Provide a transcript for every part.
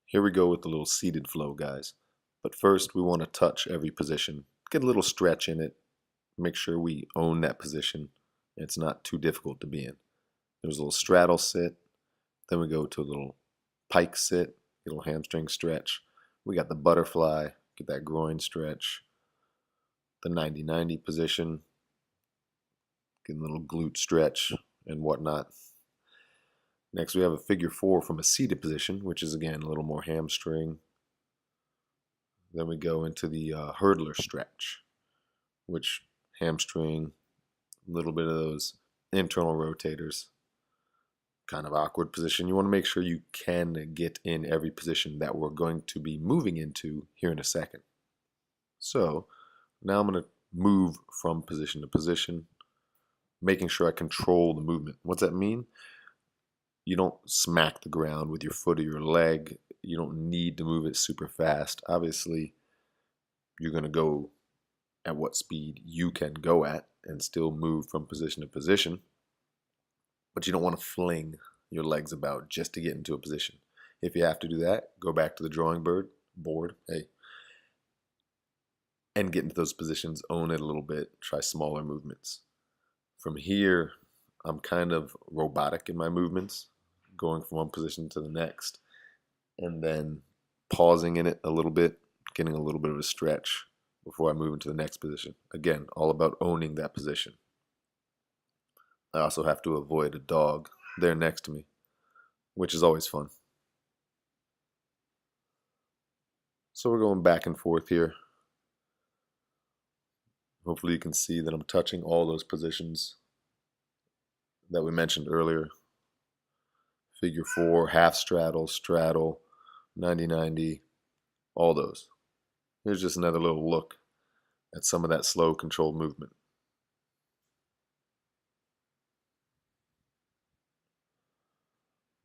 Here we go with the little seated flow, guys. But first, we want to touch every position, get a little stretch in it, make sure we own that position. It's not too difficult to be in. There's a little straddle sit, then we go to a little pike sit, a little hamstring stretch. We got the butterfly, get that groin stretch, the 90-90 position, get a little glute stretch and whatnot. Next, we have a figure 4 from a seated position, which is again a little more hamstring. Then we go into the hurdler stretch, which hamstring, a little bit of those internal rotators. Kind of awkward position. You want to make sure you can get in every position that we're going to be moving into here in a second. So now I'm going to move from position to position, making sure I control the movement. What's that mean? You don't smack the ground with your foot or your leg. You don't need to move it super fast. Obviously, you're going to go at what speed you can go at and still move from position to position. But you don't want to fling your legs about just to get into a position. If you have to do that, go back to the drawing board, and get into those positions, own it a little bit, try smaller movements. From here, I'm kind of robotic in my movements, going from one position to the next, and then pausing in it a little bit, getting a little bit of a stretch before I move into the next position. Again, all about owning that position. I also have to avoid a dog there next to me, which is always fun. So we're going back and forth here. Hopefully you can see that I'm touching all those positions that we mentioned earlier. Figure 4, half straddle, straddle, 90-90, all those. Here's just another little look at some of that slow controlled movement.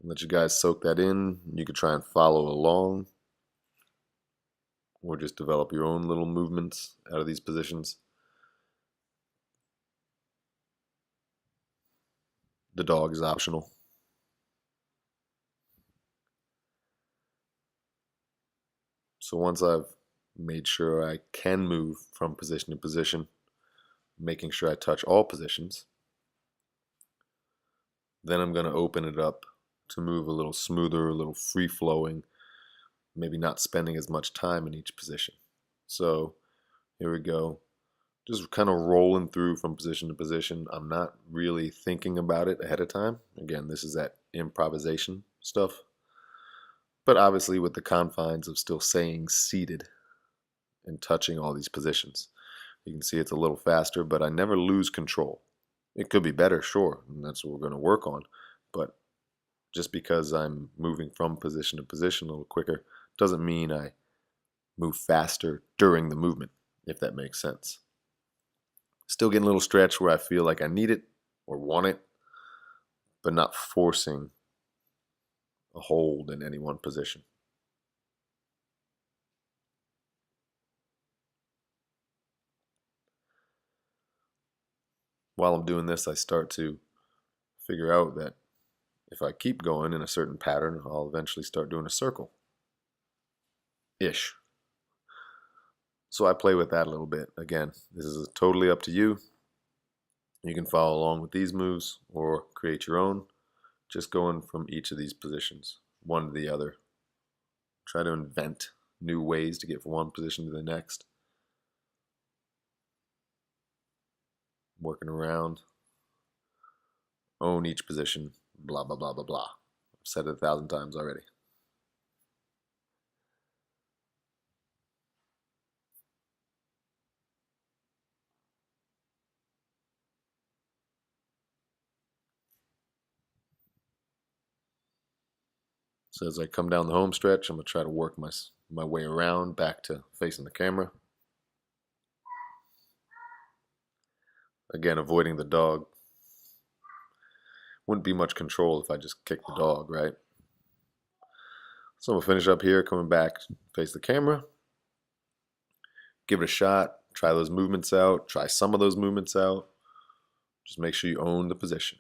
Let you guys soak that in. You could try and follow along or just develop your own little movements out of these positions. The dog is optional. So once I've made sure I can move from position to position, making sure I touch all positions, then I'm going to open it up to move a little smoother, a little free-flowing, maybe not spending as much time in each position. So here we go. Just kind of rolling through from position to position. I'm not really thinking about it ahead of time. Again, this is that improvisation stuff. But obviously with the confines of still staying seated and touching all these positions. You can see it's a little faster, but I never lose control. It could be better, sure, and that's what we're going to work on. But just because I'm moving from position to position a little quicker doesn't mean I move faster during the movement, if that makes sense. Still getting a little stretch where I feel like I need it or want it, but not forcing a hold in any one position. While I'm doing this, I start to figure out that if I keep going in a certain pattern, I'll eventually start doing a circle-ish. So I play with that a little bit. Again, this is totally up to you. You can follow along with these moves or create your own, just going from each of these positions, one to the other. Try to invent new ways to get from one position to the next. Working around. Own each position, blah, blah, blah, blah, blah. I've said it 1,000 times already. So as I come down the home stretch, I'm going to try to work my way around back to facing the camera. Again, avoiding the dog. Wouldn't be much control if I just kicked the dog, right? So I'm going to finish up here, coming back, face the camera. Give it a shot. Try those movements out. Try some of those movements out. Just make sure you own the position.